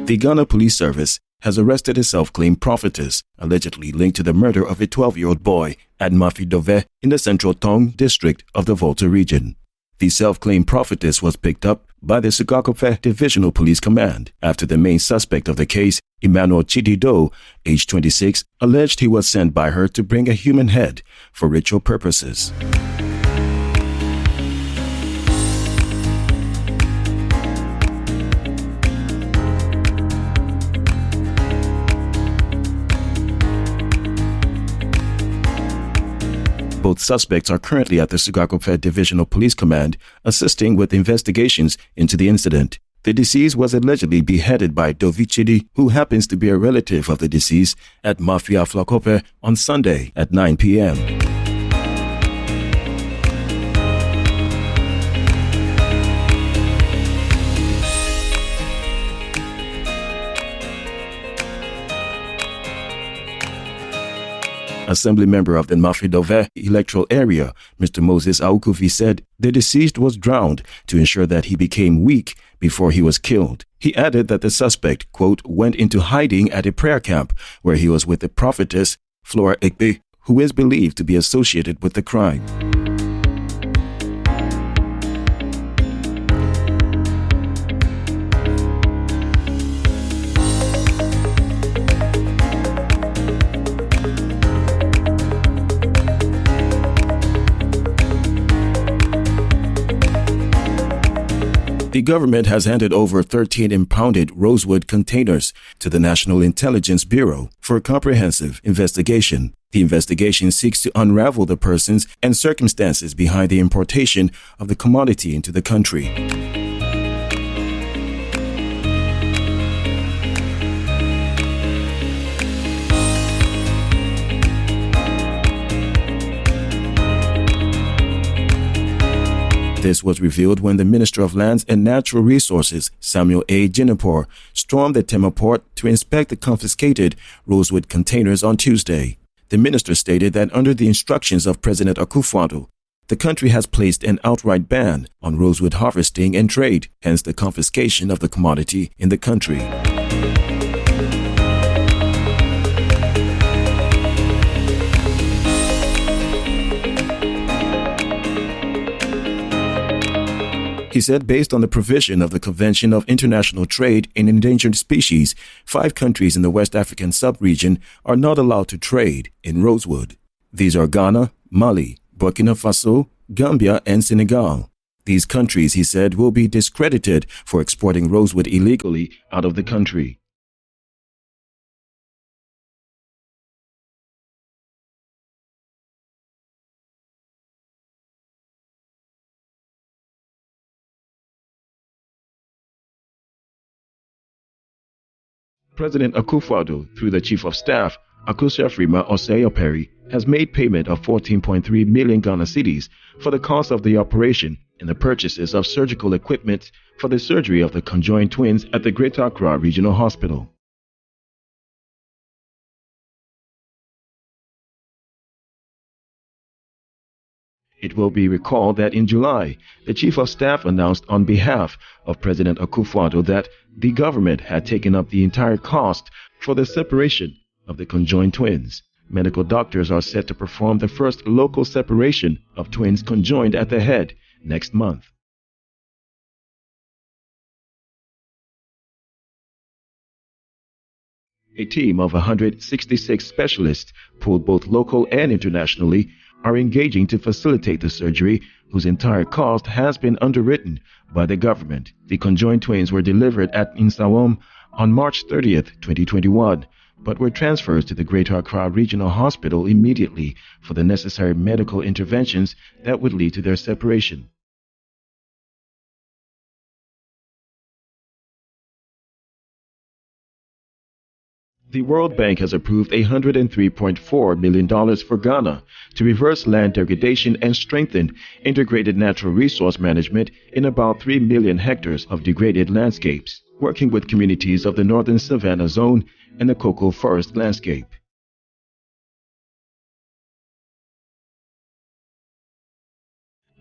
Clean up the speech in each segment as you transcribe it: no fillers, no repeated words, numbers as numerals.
The Ghana Police Service has arrested a self-claimed prophetess, allegedly linked to the murder of a 12-year-old boy at Mafidove in the Central Tong district of the Volta region. The self-claimed prophetess was picked up by the Sugakope Divisional Police Command after the main suspect of the case, Emmanuel Chidido, age 26, alleged he was sent by her to bring a human head for ritual purposes. Both suspects are currently at the Sugakope Divisional Police Command, assisting with investigations into the incident. The deceased was allegedly beheaded by Dovichidi, who happens to be a relative of the deceased, at Mafia Flakope on Sunday at 9 p.m. Assembly member of the Mafidove electoral area, Mr. Moses Aukufi, said the deceased was drowned to ensure that he became weak before he was killed. He added that the suspect, quote, went into hiding at a prayer camp where he was with the prophetess, Flora Ekpe, who is believed to be associated with the crime. The government has handed over 13 impounded rosewood containers to the National Intelligence Bureau for a comprehensive investigation. The investigation seeks to unravel the persons and circumstances behind the importation of the commodity into the country. This was revealed when the Minister of Lands and Natural Resources, Samuel A. Jinapor, stormed the Tema port to inspect the confiscated rosewood containers on Tuesday. The minister stated that under the instructions of President Akufo-Addo, the country has placed an outright ban on rosewood harvesting and trade, hence the confiscation of the commodity in the country. He said based on the provision of the Convention of International Trade in Endangered Species, 5 countries in the West African sub-region are not allowed to trade in rosewood. These are Ghana, Mali, Burkina Faso, Gambia, and Senegal. These countries, he said, will be discredited for exporting rosewood illegally out of the country. President Akufo-Addo, through the Chief of Staff, Akosua-Frima Osei-Operi, has made payment of 14.3 million Ghana cedis for the cost of the operation and the purchases of surgical equipment for the surgery of the conjoined twins at the Greater Accra Regional Hospital. It will be recalled that in July, the Chief of Staff announced on behalf of President Akufo-Addo that the government had taken up the entire cost for the separation of the conjoined twins. Medical doctors are set to perform the first local separation of twins conjoined at the head next month. A team of 166 specialists, pulled both local and internationally, are engaging to facilitate the surgery, whose entire cost has been underwritten by the government. The conjoined twins were delivered at Insawam on March 30th, 2021, but were transferred to the Greater Accra Regional Hospital immediately for the necessary medical interventions that would lead to their separation. The World Bank has approved $103.4 million for Ghana to reverse land degradation and strengthen integrated natural resource management in about 3 million hectares of degraded landscapes, working with communities of the Northern Savannah Zone and the Cocoa Forest landscape.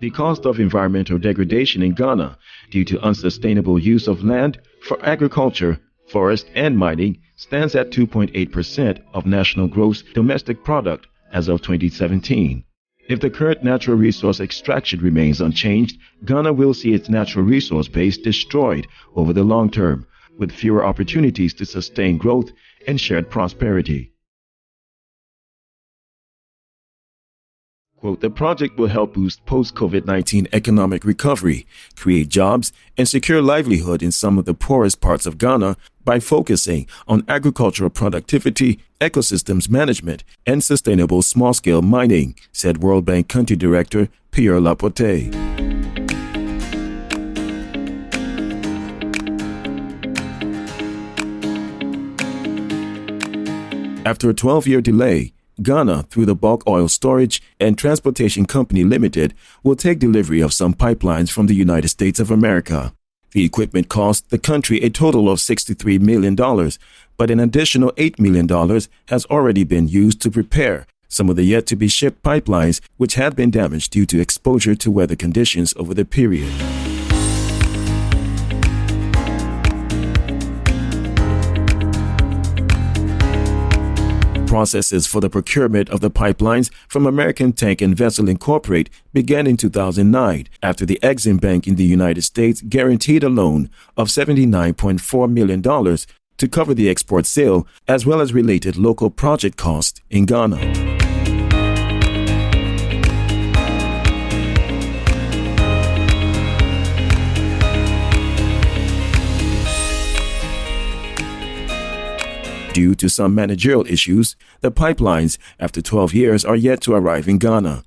The cost of environmental degradation in Ghana due to unsustainable use of land for agriculture, Forest and mining stands at 2.8% of national gross domestic product as of 2017. If the current natural resource extraction remains unchanged, Ghana will see its natural resource base destroyed over the long term, with fewer opportunities to sustain growth and shared prosperity. Quote, the project will help boost post-COVID-19 economic recovery, create jobs, and secure livelihood in some of the poorest parts of Ghana by focusing on agricultural productivity, ecosystems management, and sustainable small-scale mining, said World Bank Country Director Pierre Laporte. After a 12-year delay, Ghana, through the Bulk Oil Storage and Transportation Company Limited, will take delivery of some pipelines from the United States of America. The equipment cost the country a total of $63 million, but an additional $8 million has already been used to repair some of the yet-to-be-shipped pipelines which had been damaged due to exposure to weather conditions over the period. Processes for the procurement of the pipelines from American Tank and Vessel Incorporated began in 2009 after the Exim Bank in the United States guaranteed a loan of $79.4 million to cover the export sale as well as related local project costs in Ghana. Due to some managerial issues, the pipelines, after 12 years, are yet to arrive in Ghana.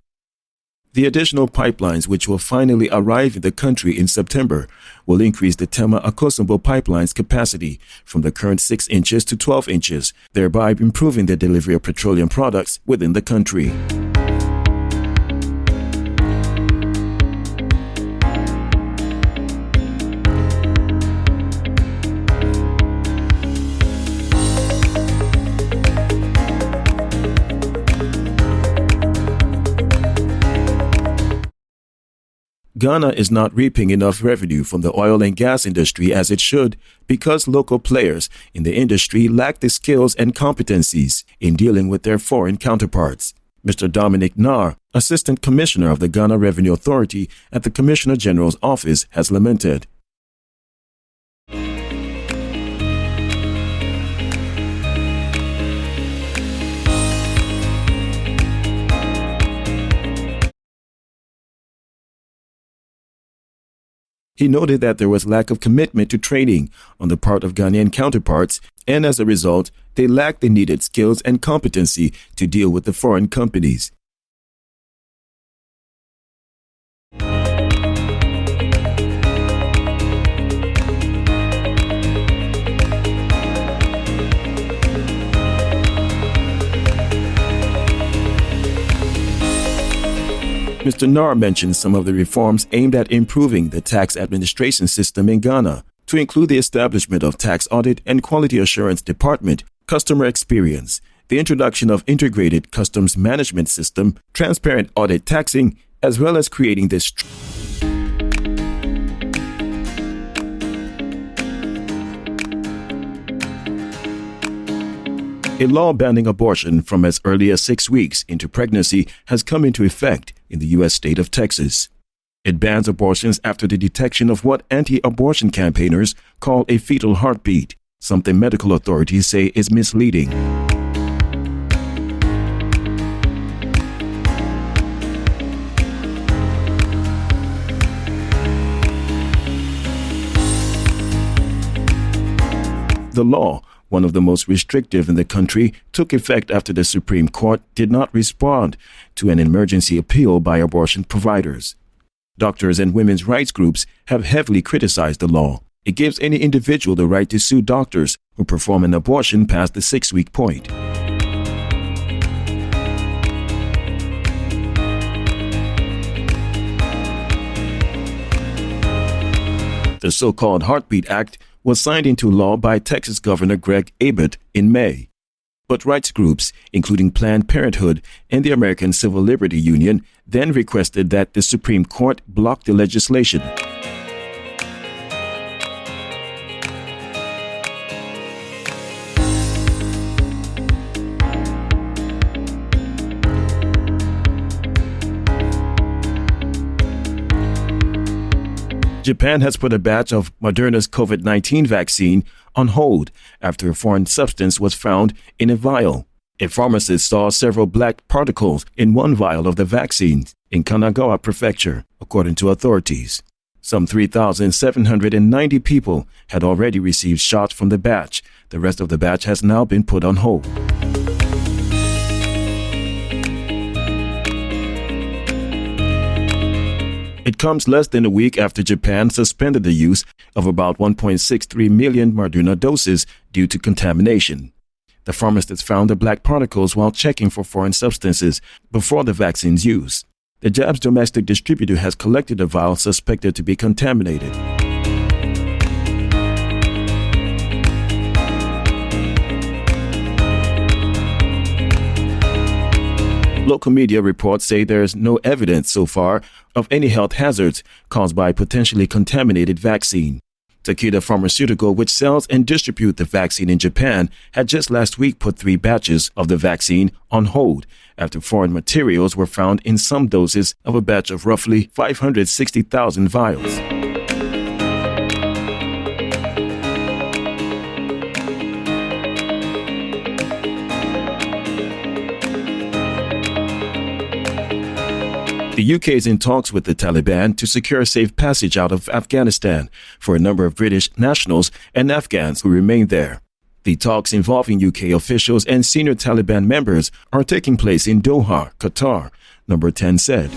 The additional pipelines, which will finally arrive in the country in September, will increase the Tema Akosombo pipeline's capacity from the current 6 inches to 12 inches, thereby improving the delivery of petroleum products within the country. Ghana is not reaping enough revenue from the oil and gas industry as it should because local players in the industry lack the skills and competencies in dealing with their foreign counterparts. Mr. Dominic Nar, Assistant Commissioner of the Ghana Revenue Authority at the Commissioner General's office, has lamented. He noted that there was lack of commitment to training on the part of Ghanaian counterparts, and as a result, they lacked the needed skills and competency to deal with the foreign companies. Mr. Nar mentioned some of the reforms aimed at improving the tax administration system in Ghana, to include the establishment of Tax Audit and Quality Assurance Department, customer experience, the introduction of integrated customs management system, transparent audit taxing, as well as creating this A law banning abortion from as early as 6 weeks into pregnancy has come into effect in the U.S. state of Texas. It bans abortions after the detection of what anti-abortion campaigners call a fetal heartbeat, something medical authorities say is misleading. The law, one of the most restrictive in the country, took effect after the Supreme Court did not respond to an emergency appeal by abortion providers. Doctors and women's rights groups have heavily criticized the law. It gives any individual the right to sue doctors who perform an abortion past the 6-week point. The so-called Heartbeat Act was signed into law by Texas Governor Greg Abbott in May. But rights groups, including Planned Parenthood and the American Civil Liberty Union, then requested that the Supreme Court block the legislation. Japan has put a batch of Moderna's COVID-19 vaccine on hold after a foreign substance was found in a vial. A pharmacist saw several black particles in one vial of the vaccine in Kanagawa Prefecture, according to authorities. Some 3,790 people had already received shots from the batch. The rest of the batch has now been put on hold. It comes less than a week after Japan suspended the use of about 1.63 million Moderna doses due to contamination. The pharmacist found the black particles while checking for foreign substances before the vaccine's use. The jab's domestic distributor has collected a vial suspected to be contaminated. Local media reports say there is no evidence so far of any health hazards caused by potentially contaminated vaccine. Takeda Pharmaceutical, which sells and distributes the vaccine in Japan, had just last week put 3 batches of the vaccine on hold after foreign materials were found in some doses of a batch of roughly 560,000 vials. The UK is in talks with the Taliban to secure a safe passage out of Afghanistan for a number of British nationals and Afghans who remain there. The talks involving UK officials and senior Taliban members are taking place in Doha, Qatar, Number 10 said.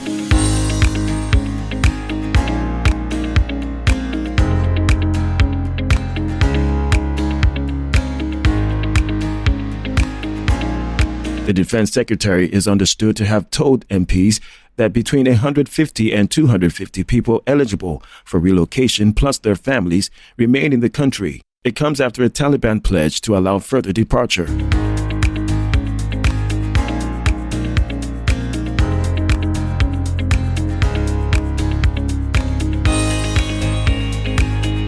The defense secretary is understood to have told MPs that between 150 and 250 people eligible for relocation plus their families remain in the country. It comes after a Taliban pledge to allow further departure.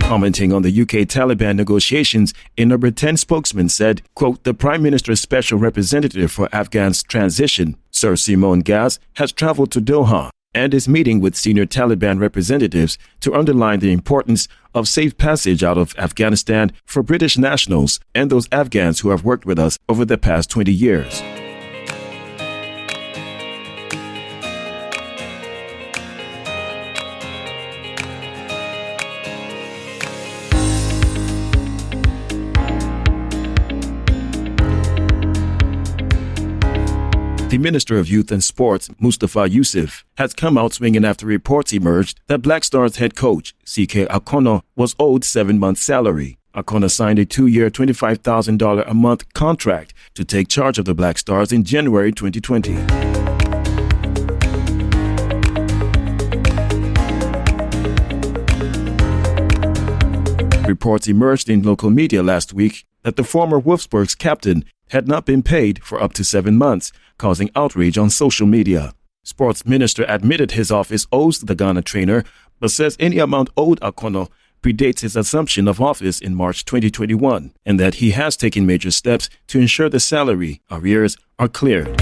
Commenting on the UK Taliban negotiations, a Number 10 spokesman said, quote, "The Prime Minister's Special Representative for Afghans Transition, Sir Simon Gaz, has traveled to Doha and is meeting with senior Taliban representatives to underline the importance of safe passage out of Afghanistan for British nationals and those Afghans who have worked with us over the past 20 years. The Minister of Youth and Sports, Mustafa Yusuf, has come out swinging after reports emerged that Black Stars head coach CK Akono was owed 7 months' salary. Akono signed a 2-year $25,000 a month contract to take charge of the Black Stars in January 2020. Reports emerged in local media last week that the former Wolfsburg's captain had not been paid for up to 7 months, causing outrage on social media. Sports Minister admitted his office owes the Ghana trainer, but says any amount owed Akono predates his assumption of office in March 2021, and that he has taken major steps to ensure the salary arrears are cleared.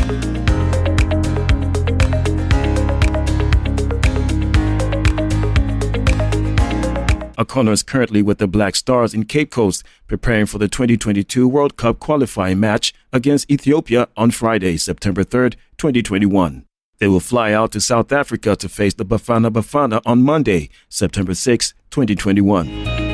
Akono is currently with the Black Stars in Cape Coast, preparing for the 2022 World Cup qualifying match against Ethiopia on Friday, September 3rd, 2021. They will fly out to South Africa to face the Bafana Bafana on Monday, September 6, 2021.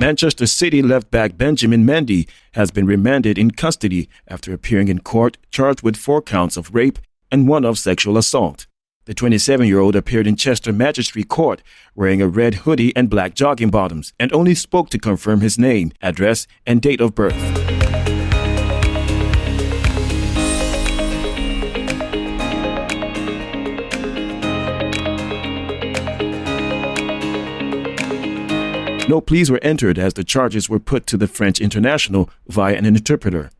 Manchester City left-back Benjamin Mendy has been remanded in custody after appearing in court charged with 4 counts of rape and 1 of sexual assault. The 27-year-old appeared in Chester Magistrate Court wearing a red hoodie and black jogging bottoms and only spoke to confirm his name, address, and date of birth. No pleas were entered as the charges were put to the French international via an interpreter.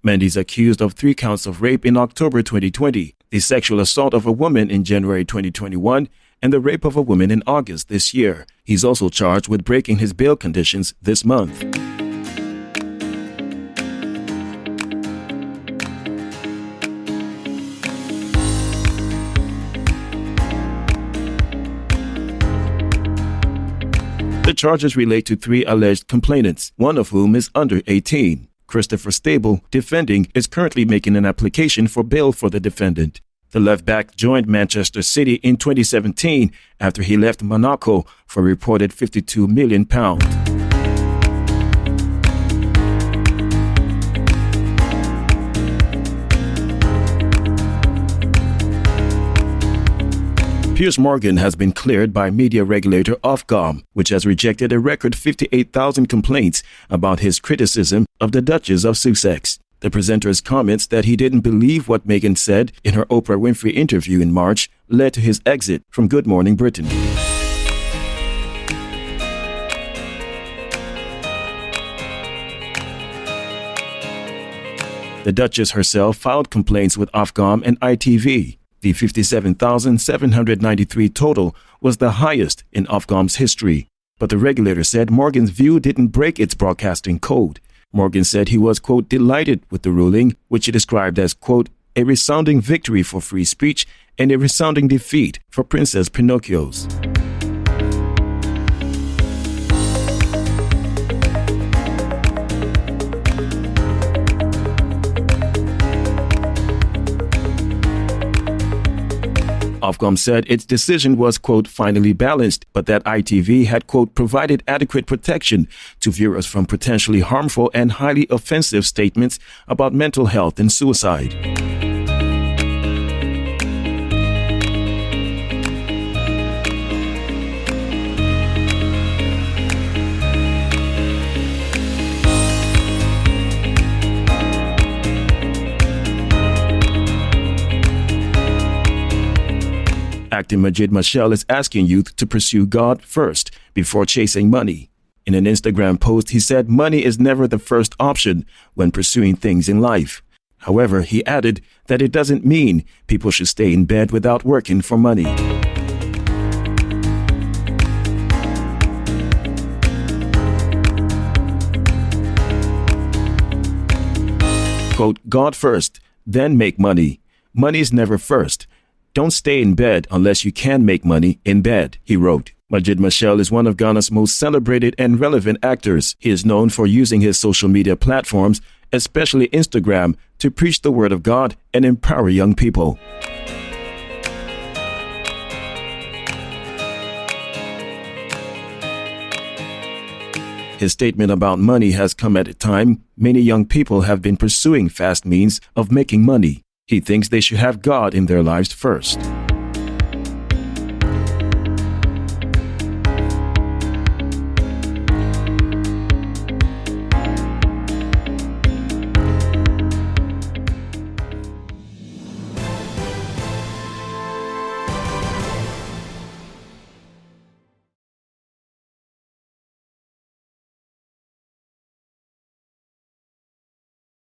Mendy is accused of 3 counts of rape in October 2020, the sexual assault of a woman in January 2021, and the rape of a woman in August this year. He's also charged with breaking his bail conditions this month. The charges relate to 3 alleged complainants, one of whom is under 18. Christopher Stable, defending, is currently making an application for bail for the defendant. The left-back joined Manchester City in 2017 after he left Monaco for a reported £52 million. Piers Morgan has been cleared by media regulator Ofcom, which has rejected a record 58,000 complaints about his criticism of the Duchess of Sussex. The presenter's comments that he didn't believe what Meghan said in her Oprah Winfrey interview in March led to his exit from Good Morning Britain. The Duchess herself filed complaints with Ofcom and ITV. The 57,793 total was the highest in Ofcom's history. But the regulator said Morgan's view didn't break its broadcasting code. Morgan said he was, quote, delighted with the ruling, which he described as, quote, a resounding victory for free speech and a resounding defeat for Princess Pinocchio's. Ofcom said its decision was, quote, finally balanced, but that ITV had, quote, provided adequate protection to viewers from potentially harmful and highly offensive statements about mental health and suicide. Actor Majid Mashal is asking youth to pursue God first before chasing money. In an Instagram post, he said money is never the first option when pursuing things in life. However, he added that it doesn't mean people should stay in bed without working for money. Quote, God first, then make money. Money is never first. Don't stay in bed unless you can make money in bed, he wrote. Majid Mashal is one of Ghana's most celebrated and relevant actors. He is known for using his social media platforms, especially Instagram, to preach the word of God and empower young people. His statement about money has come at a time many young people have been pursuing fast means of making money. He thinks they should have God in their lives first.